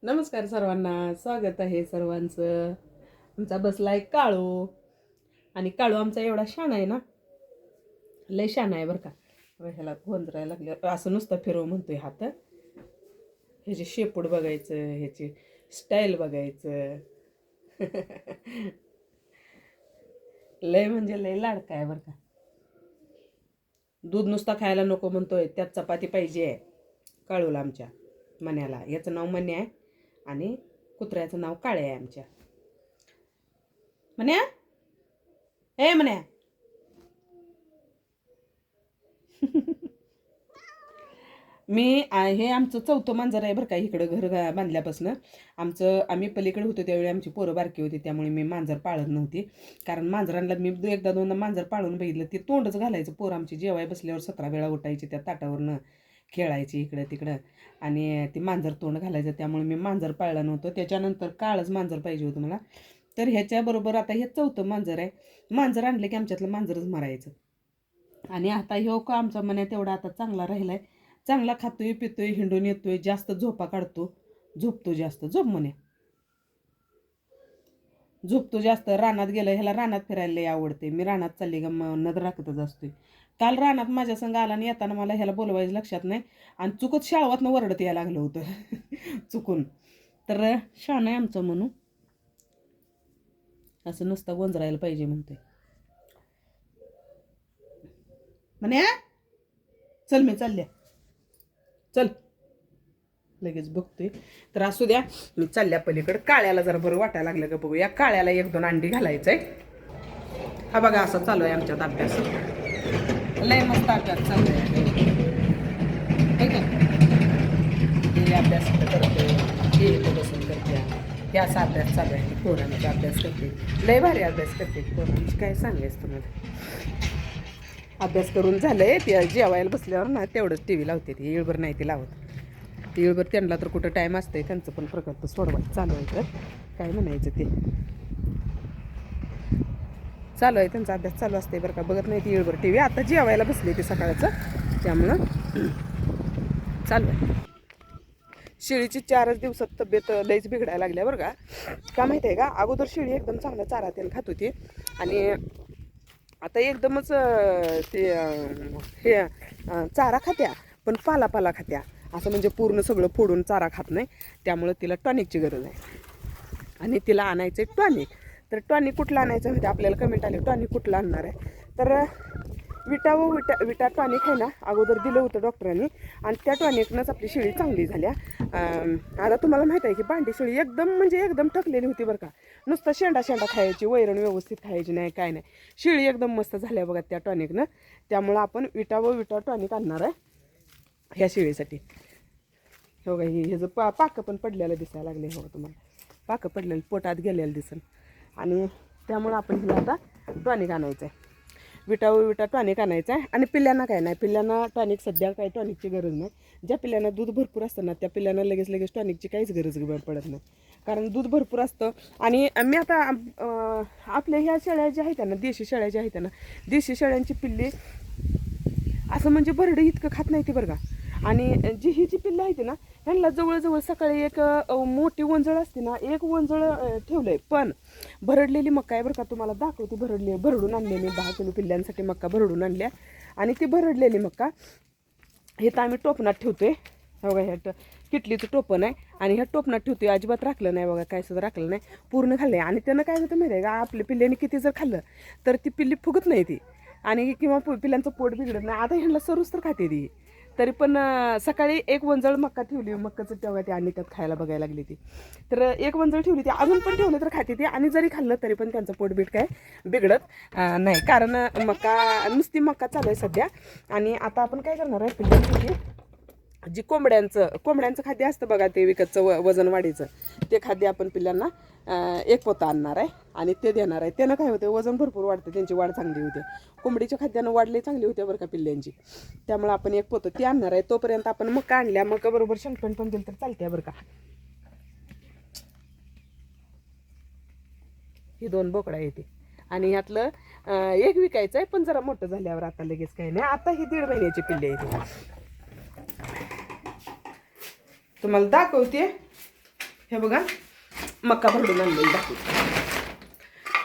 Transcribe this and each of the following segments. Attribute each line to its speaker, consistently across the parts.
Speaker 1: नमस्कार सर्वांना, स्वागत आहे सर्वांचं. आमचा बसलाय काळू. आणि काळू आमचा एवढा शहाणा आहे ना, लय शहाणा आहे बरं का. ह्याला गोंधरायला लागलं असं नुसतं फिरव म्हणतोय हात. ह्याची शेपूट बघायचं, ह्याची स्टाईल बघायचं. लय म्हणजे लय लाडका आहे बरं का. दूध नुसता खायला नको म्हणतोय, त्यात चपाती पाहिजे काळूला आमच्या मन्याला. याचं नाव मन्या आहे आणि कुत्र्याचं नाव काळे आहे आमच्या. मन्या, हे मन्या. हे आमचं चौथं मांजर आहे बरं का. इकडं घर बांधल्यापासून आम्ही पलीकडे होतो त्यावेळी आमची पोरं बारकी होती, त्यामुळे मी मांजर पाळत नव्हती. कारण मांजरांना मी एकदा दोनदा मांजर पाळून बघितलं, ते तोंडच घालायचं. पोरं आमची जेवाय बसल्यावर 17 वेळा उठायची, त्या ताटावरनं खेळायची इकडं तिकडं, आणि ती मांजर तोंड घालायचं. त्यामुळे मी मांजर पाळलं नव्हतं. त्याच्यानंतर काळच मांजर पाहिजे होतं मला. तर ह्याच्याबरोबर आता हे चौथं मांजर आहे. मांजर आणलं की आमच्यातलं मांजरच मारायचं. आणि आता ह्यो का आमचा मन्या तेवढा आता चांगला राहिलाय. चांगला खातोय पितोय, हिंडून येतोय, जास्त झोपा काढतो, झोपतो जास्त. झोप म्हणे, झोपतो जास्त. रानात गेलं, ह्याला रानात फिरायला लय आवडते. मी रानात चालली का नजर राखतच असतोय. काल रानात माझ्या संग आला आणि येताना मला ह्याला बोलवायचं लक्षात नाही, आणि चुकत शाळवातनं वरडत यायला लागलं होतं. चुकून. तर शान आहे आमचं म्हणून असं नुसतं गोंजरायला पाहिजे म्हणतोय. म्हणे चल, मी चालल्या, चल. लगेच बघतोय. तर असू द्या, मी चालल्या पलीकडे. काळ्याला जरा बरं वाटायला लागलं का बघूया. काळ्याला 1-2 अंडी घालायचंय. हा बघा, असं चालू आहे आमच्यात अभ्यास. लय मस्त अभ्यास चालू आहे. हे अभ्यास करते, हे बसून करते, हे असा अभ्यास चालू आहे. पोरांचा अभ्यास करते, लय भारी अभ्यास करते पोरांची. काय सांगायचं तुम्हाला. अभ्यास करून झालंय, ते जेवायला बसल्यावर ना तेवढंच टी व्ही लावते. ती येळभर नाही ती लावत. ती येळभर त्यांना तर कुठं टाईम असतंय. त्यांचं पण प्रकल्प सोडवायचं चालू आहे. तर काय म्हणायचं, ते चालू आहे त्यांचा अभ्यास चालू असते बरं का. बघत नाही ती येळभर टी व्ही. आता जेवायला बसली ती सकाळचं, त्यामुळं चालू आहे. शेळीची 4च दिवसात तब्येत लईच बिघडायला लागल्या बरं का. का माहिती आहे का, अगोदर शेळी एकदम चांगला चारा तेल खात होती, आणि आता एकदमच ते हे चारा खात्या, पण पाला खात्या. असं म्हणजे पूर्ण सगळं फोडून चारा खात नाही. त्यामुळं तिला टॉनिकची गरज आहे, आणि तिला आणायचं आहे टॉनिक. तर टॉनिक कुठलं आणायचं म्हणजे आपल्याला कमेंट आले, टॉनिक कुठलं आणणार आहे. तर विटा टॉनिक आहे ना, अगोदर दिलं होतं डॉक्टरांनी, आणि त्या टॉनिकनंच आपली शेळी चांगली झाल्या. आता तुम्हाला माहीत आहे की बांडी शेळी एकदम थकलेली होती बरं का. नुसतं शेंडा खायची, वैरण व्यवस्थित खायची नाही, काय नाही. शेळी एकदम मस्त झाल्या बघा त्या टॉनिकनं. त्यामुळं आपण विटा टॉनिक आणणार आहे ह्या शेळीसाठी. हो का, हे जर पाकं पण पडलेलं दिसायला लागले. हो तुम्हाला पाकं पडलेलं पोटात गेलेलं दिसन, आणि त्यामुळं आपण हिला आता टॉनिक आणायचं आहे. विटा टॉनिक आणायचं आहे. आणि पिल्ल्यांना काय नाही, पिल्ल्यांना टॉनिक सध्या काही टॉनिकची गरज नाही. ज्या पिल्ल्यांना दूध भरपूर असतं ना, त्या पिल्ल्यांना लगेच टॉनिकची काहीच गरज पडत नाही, कारण दूध भरपूर असतं. आणि मी आता आपल्या ह्या शेळ्या ज्या आहेत ना, देशी शेळ्या ज्या आहेत ना, देशी शेळ्यांची पिल्ली असं म्हणजे भरडं इतकं खात नाही ती बरं का. आणि ही जी पिल्लं आहेत ना, ह्यांना जवळजवळ सकाळी एक मोठी वंजळ असते ना, एक वंजळ ठेवलं आहे. पण भरडलेली मक्का आहे बरं का, तुम्हाला दाखवते. भरडून आणलेली 10 किलो पिल्ल्यांसाठी मक्का भरडून आणल्या. आणि ती भरडलेली मक्का हे तर आम्ही टोपणात ठेवतोय. बघा, ह्या किटलीचं टोपण आहे, आणि ह्या टोपणात ठेवतोय. अजिबात राखलं नाही बघा, काय सुद्धा राखलं नाही, पूर्ण खाल्लं आहे. आणि त्यानं काय होतं माहिती आहे का, आपल्या पिल्ल्याने किती जर खाल्लं तर ती पिल्ली फुगत नाही ती, आणि किंवा पिल्ल्यांचं पोट बिघडत नाही. आता ह्यांना सरूच तर खाते ती. तरी पण सकाळी एक वंजळ मक्का ठेवली, मक्काचं तेव्हा ती आणि त्यात खायला बघायला लागली ती. तर एक वंजळ ठेवली ती, अजून पण ठेवलं तर खाते ती. आणि जरी खाल्लं तरी पण त्यांचं पोटबीट काय बिघडत नाही, कारण नुसती मक्का चालू आहे सध्या. आणि आता आपण काय करणार आहे, पिल्लांसाठी जी कोंबड्यांचं खाद्य असतं बघा, ते विकतचं वजन वाढीचं, ते खाद्य आपण पिल्लांना 1 पोतं आणणार आहे, आणि ते देणार आहे. त्यानं काय होतं, वजन भरपूर वाढतं, त्यांची वाढ चांगली होते. कोंबडीच्या खाद्यानं वाढले चांगली होते बरं का पिल्ल्यांची. त्यामुळे आपण 1 पोतं ते आणणार आहे. तोपर्यंत आपण मक्का आणल्या, मक्का बरोबर शेंगपेंड पण दिलं तर चालते बरं का. ही 2 बोकडा येते, आणि ह्यातलं एक विकायचं आहे, पण जरा मोठं झाल्यावर. आता लगेच काही नाही, आता ही 1.5 महिन्याची पिल्ले येते. तुम्हाला दाखवते. हे बघा मका भरडून आणलेली दाखवते.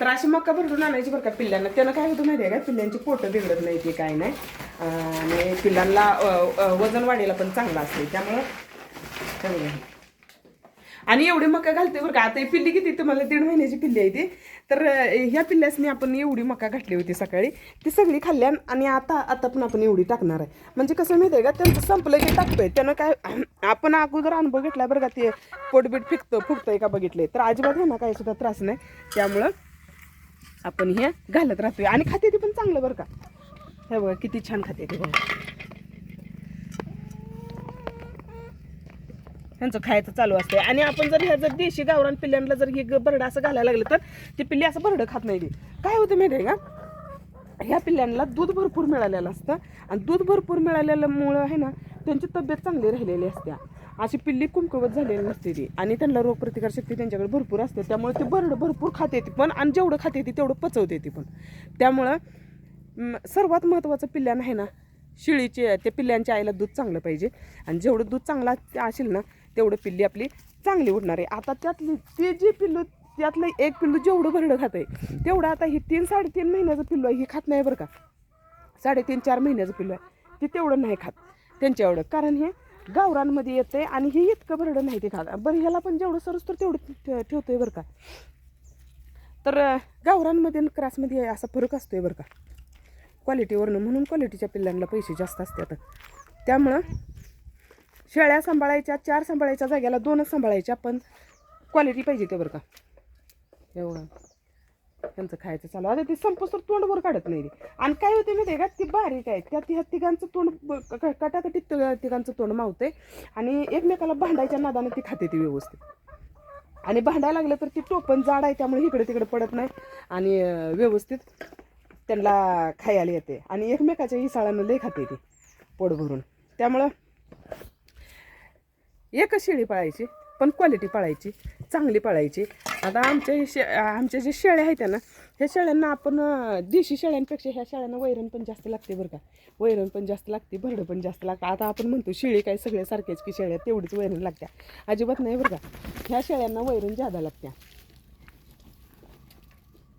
Speaker 1: तर अशी मका भरडून आणायची बरं का पिल्लांना. त्यानं काय होतं माहिती आहे का, पिल्लांची पोटं बिघडत नाही ते काय नाही, आणि पिल्लांना वजन वाढीला पण चांगलं असते. त्यामुळं हे बघा, आणि एवढी मका घालते बरं का. आता ही पिल्ली किती, तुम्हाला 1.5 महिन्याची पिल्ली आहे ती. तर ह्या पिल्ल्यासनी आपण एवढी मका घातली होती सकाळी, ती सगळी खाल्ल्या. आणि आता पण आपण एवढी टाकणार आहे. म्हणजे कसं माहिती आहे का, त्यांचं संपलं की टाकतोय. त्यानं काय, आपण अगोदर अनुभव घेतला बरं का, ते पोटबीट फुगतंय का बघितले तर अजिबात ह्यांना काही सुद्धा त्रास नाही. त्यामुळं आपण हे घालत राहतोय. आणि खाते ती पण चांगलं बरं का. हे बघा किती छान खाते ती बघा. ह्यांचं खायचं चालू असते. आणि आपण जर ह्या जर देशी गावरान पिल्ल्यांना जर हे बरडं असं घालायला लागलं तर ती पिल्ली असं बरडं खात नाही. ती काय होतं माहिती आहे का, ह्या पिल्ल्यांना दूध भरपूर मिळालेलं असतं. आणि दूध भरपूर मिळालेल्यामुळं आहे ना, त्यांची तब्येत चांगली राहिलेली असते. अशी पिल्ली कुमकुवत झालेली नसते ती. आणि त्यांना रोगप्रतिकारशक्ती त्यांच्याकडे भरपूर असते. त्यामुळे ती बरडं भरपूर खाते ती पण, आणि जेवढं खाते ती तेवढं पचवते ती पण. त्यामुळं सर्वात महत्त्वाचं पिल्ल्यानं आहे ना, शिळीचे त्या पिल्ल्यांच्या आईला दूध चांगलं पाहिजे. आणि जेवढं दूध चांगलं असेल ना, तेवढं पिल्ली आपली चांगली उठणार आहे. आता त्यातली ते जे पिल्लू, त्यातलं एक पिल्लू जेवढं भरडं खात आहे तेवढं आता ही 3-3.5 महिन्याचं पिल्लू आहे, ही खात नाही बरं का. 3.5-4 महिन्याचं पिल्लू आहे ते तेवढं नाही खात त्यांच्या एवढं. कारण हे गावरांमध्ये येतं आहे आणि हे इतकं भरडं नाही ते खात. बरं ह्याला पण जेवढं सरस तर तेवढं ठेवतोय बरं का. तर गावरांमध्ये आणि क्रासमध्ये असा फरक असतोय बरं का क्वालिटीवरनं. म्हणून क्वालिटीच्या पिल्लांना पैसे जास्त असतात. त्यामुळं शेळ्या सांभाळायच्या, 4 सांभाळायच्या जाग्याला 2च सांभाळायच्या, पण क्वालिटी पाहिजे ते बरं का. एवढं त्यांचं खायचं चालू. आता ती संपस तर तोंडवर काढत नाही. आणि काय होते माहिती आहे का, ती बारीक आहे. त्यात ह्या तिघांचं तोंड कटाकटीत तिघांचं तोंड मावते. आणि एकमेकाला भांडायच्या नादानं ती खाते ती व्यवस्थित. आणि भांडायला लागलं तर ती टोपण जाड आहे, त्यामुळे इकडे तिकडे पडत नाही. आणि व्यवस्थित त्यांना खायला येते. आणि एकमेकाच्या हिसाळानं लई खाते ती पोट भरून. त्यामुळं एकच शेळी पाळायची, पण क्वालिटी पाळायची, चांगली पाळायची. आता आमच्या जे शेळ्या आहेत ना, ह्या शेळ्यांना आपण देशी शेळ्यांपेक्षा ह्या शेळ्यांना वैरण पण जास्त लागते बरं का. वैरण पण जास्त लागते, भरडं पण जास्त लागतं. आता आपण म्हणतो शेळी काय सगळे सारखेच की शेळ्या तेवढीच वैरण लागत्या, अजिबात नाही बरं का. ह्या शेळ्यांना वैरण जादा लागत्या,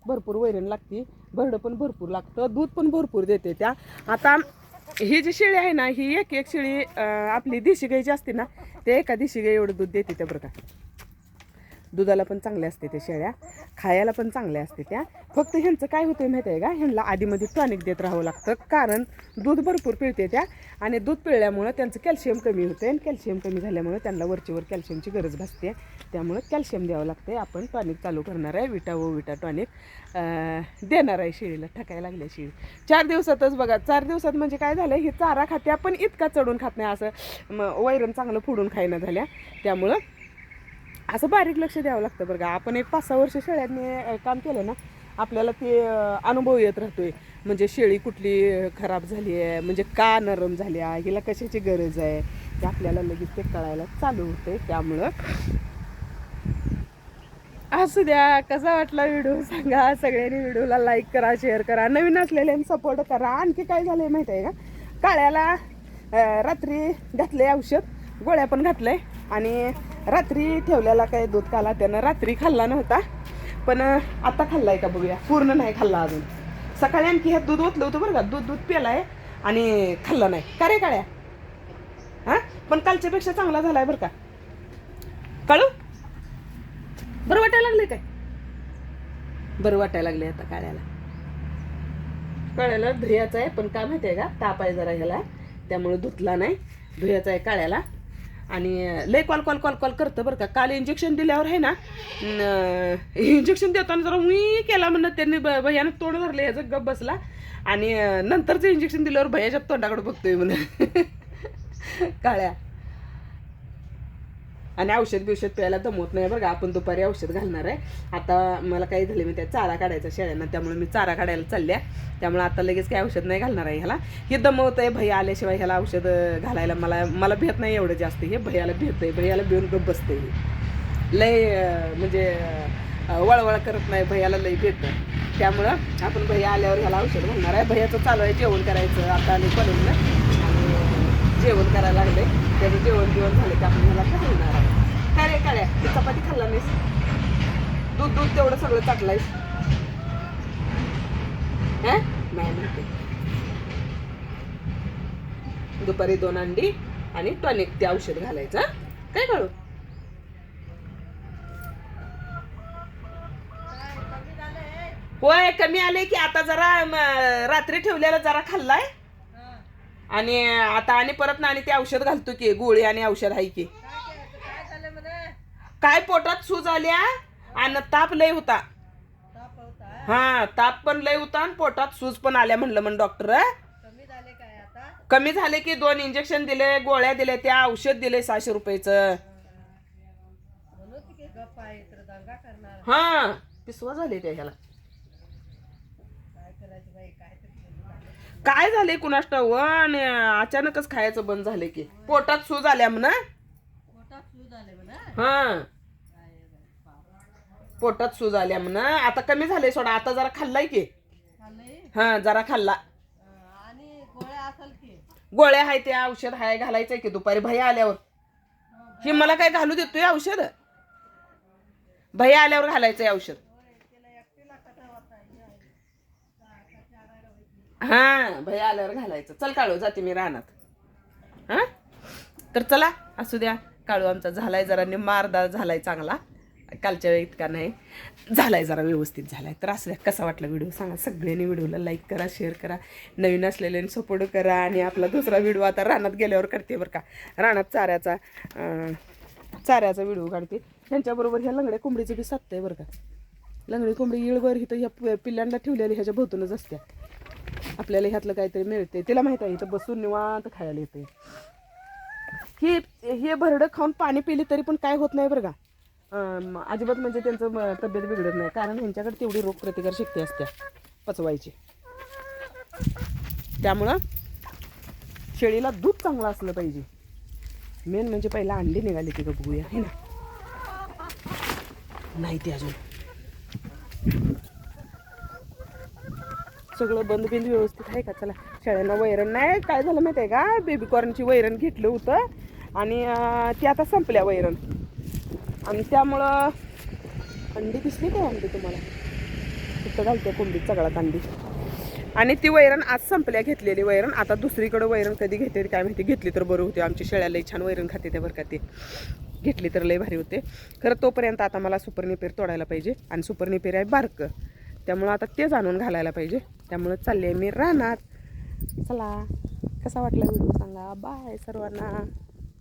Speaker 1: भरपूर वैरण लागते, भरडं पण भरपूर लागतं, दूध पण भरपूर देते त्या. आता ही जी शेळी आहे ना, ही एक शेळी आपली देशी गाई जी असते ना, ते एका देशी गाई एवढं दूध देते त्या बरं का. दुधाला पण चांगले असते त्या शेळ्या, खायला पण चांगल्या असते त्या. फक्त ह्यांचं काय होतं माहिती आहे का, ह्यांना आधीमध्ये टॉनिक देत राहावं लागतं. कारण दूध भरपूर पिळते त्या, आणि दूध पिळल्यामुळं त्यांचं कॅल्शियम कमी होते. आणि कॅल्शियम कमी झाल्यामुळे त्यांना वरचीवर कॅल्शियमची गरज भासते. त्यामुळं कॅल्शियम द्यावं लागते. आपण टॉनिक चालू करणार आहे, विटा टॉनिक देणार आहे शेळीला. ठकायला लागल्या शेळी 4 दिवसातच बघा. 4 दिवसात म्हणजे काय झालं, ही चारा खात्या पण इतका चढून खात नाही, असं वैरण चांगलं फोडून खायला झाल्या. त्यामुळं असं बारीक लक्ष द्यावं लागतं बरं का. आपण एक 5-6 वर्ष शेळ्यांनी काम केलं ना, आपल्याला ते अनुभव येत राहतोय. म्हणजे शेळी कुठली खराब झाली आहे, म्हणजे का नरम झाली आहे, हिला कशाची गरज आहे, ते आपल्याला लगेच ते कळायला चालू होते. त्यामुळं असू द्या, कसा वाटला व्हिडिओ सांगा. सगळ्यांनी व्हिडिओला लाईक करा, शेअर करा, नवीन असलेल्यांनी सपोर्ट करा. आणखी काय झालं आहे माहिती आहे का, काळ्याला रात्री घातले औषध, गोळ्या पण घातलंय. आणि रात्री ठेवलेला काय दूध काला त्यानं रात्री खाल्ला नव्हता, पण आता खाल्लाय का बघूया. पूर्ण नाही खाल्ला अजून. सकाळी आणखी ह्यात दूध ओतलं होतं बरं का, दूध पेलाय आणि खाल्ला नाही. का रे काळ्या, हां पण कालच्यापेक्षा चांगला झालाय बरं का. काळू बरं वाटायला लागले काय, बरं वाटायला लागले आता काळ्याला. काळ्याला धुयाचा आहे, पण काय माहिती आहे का, ताप आहे जरा ह्याला, त्यामुळे धुतला नाही. धुयाचा आहे काळ्याला. आणि लय कॉल करतं बरं का. काल इंजेक्शन दिल्यावर आहे ना, इंजेक्शन देताना जरा मी केला म्हणत त्यांनी, भैयानं तोंड धरले, ह्याचं गप बसला. आणि नंतरचं इंजेक्शन दिल्यावर भैयाच्या तोंडाकडे बघतोय म्हणून काळ्या. आणि औषध प्यायला दमवत नाही बरं का. आपण दुपारी औषध घालणार आहे. आता मला काही झाले मी त्या चारा काढायचा शेळ्यांना, त्यामुळे मी चारा काढायला चालल्या. त्यामुळे आता लगेच काही औषध नाही घालणार आहे ह्याला. हे दमवत आहे, भैया आल्याशिवाय ह्याला औषध घालायला मला भेट नाही एवढं जास्त. हे भैयाला भेटतं आहे, भैयाला भिवून गप बसतं हे. लय म्हणजे वळवळ करत नाही, भैयाला लय भेटतं. त्यामुळं आपण भैया आल्यावर ह्याला औषध घालणार आहे. भैयाचं चालू आहे जेवण करायचं. आता आले कॉलेजला आणि जेवण करायला लागले. त्याचं जेवण झालं की आपण ह्याला घालणार आहे. काय रे काळ्या. भाकरी चपाती खाल्ला नाहीस, दूध दूध तेवढं सगळं चाटलायस. नाही म्हणते. दुपारी 2 अंडी आणि टॉनिक ते औषध घालायचं. काय करू होय कमी आले की आता जरा रात्री ठेवलेला जरा खाल्लाय आणि आता आणि परत ना आणि ते औषध घालतो की गोळी आणि औषध आहे की. काय पोटात सूज आल्या आणि ताप लय होता. हा ताप पण लय होता आणि पोटात सूज पण आल्या म्हणलं म्हण डॉक्टर. कमी झाले की 2 इंजेक्शन दिले, गोळ्या दिले, त्या औषध दिले 600 रुपयाचं. हा पिसवा झाले त्या ह्याला. काय झाले कुणास ठाऊक आणि अचानकच खायचं बंद झाले की पोटात सूज आल्या म्हणा. हा पोटात सूज आल्या म्हणा. आता कमी झाले सोडा, आता जरा खाल्लाय की. हा जरा खाल्ला. गोळ्या आहे त्या औषध हाय घालायचंय की दुपारी भैया आल्यावर. ही मला काय घालू देतोय औषध, भैया आल्यावर घालायचंय औषध. हा भैया आल्यावर घालायचं. चल काळू जाते मी रानात. हा तर चला असू द्या. काळू आमचा झालाय जरा निम्मा अर्धा झालाय चांगला, कालच्या वेळी इतका नाही झालाय, जरा व्यवस्थित झालाय. तर असू द्या. कसा वाटला व्हिडिओ सांगा. सगळ्यांनी व्हिडिओला लाईक करा, शेअर करा, नवीन असलेल्यांनी सपोर्ट करा. आणि आपला दुसरा व्हिडिओ आता रानात गेल्यावर करते बरं का. रानात चाऱ्याचा व्हिडिओ काढते. त्यांच्याबरोबर ह्या लंगड्या कोंबडीचं बी साधतंय बरं का. लंगडी कोंबडी इळभर इथं ह्या पिल्लांना ठेवलेली ह्याच्या भोवतूनच असत्या. आपल्याला ह्यातलं काहीतरी मिळते, तिला माहित आहे इथं बसून निवांत खायला येते. हे भरडं खाऊन पाणी पिली तरी पण काय होत नाही बरं का. अजिबात म्हणजे त्यांचं तब्येत बिघडत नाही, कारण ह्यांच्याकडे तेवढी रोगप्रतिकार शक्ती असते पचवायची. त्यामुळं शेळीला दूध चांगलं असलं पाहिजे. मेन म्हणजे पहिला अंडी निघाली ती बघूया हे ना. नाही ती अजून सगळं बंद बिंद व्यवस्थित आहे का. चला शेळ्यांना वैरण नाही. काय झालं माहिती आहे का, बेबी कॉर्नची वैरण घेतलं होतं आणि ती आता संपल्या वैरण. आणि त्यामुळं अंडी दिसली काय अंडी तुम्हाला तिथं घालते कोंबडीत सगळ्यात अंडी. आणि ती वैरण आज संपल्या घेतलेली वैरण. आता दुसरीकडे वैरण कधी घेते काय माहिती. घेतली तर बरं होते. आमची शेळ्या लई छान वैरण खाते त्या बरं का. ते घेतली तर लई भारी होते खरं. तोपर्यंत आता मला सुपर निपेर तोडायला पाहिजे आणि सुपर निपेर आहे बारकं, त्यामुळं आता तेच आणून घालायला पाहिजे. त्यामुळं चालले मी रानात. चला कसा वाटला व्हिडिओ सांगा. बाय सर्वांना.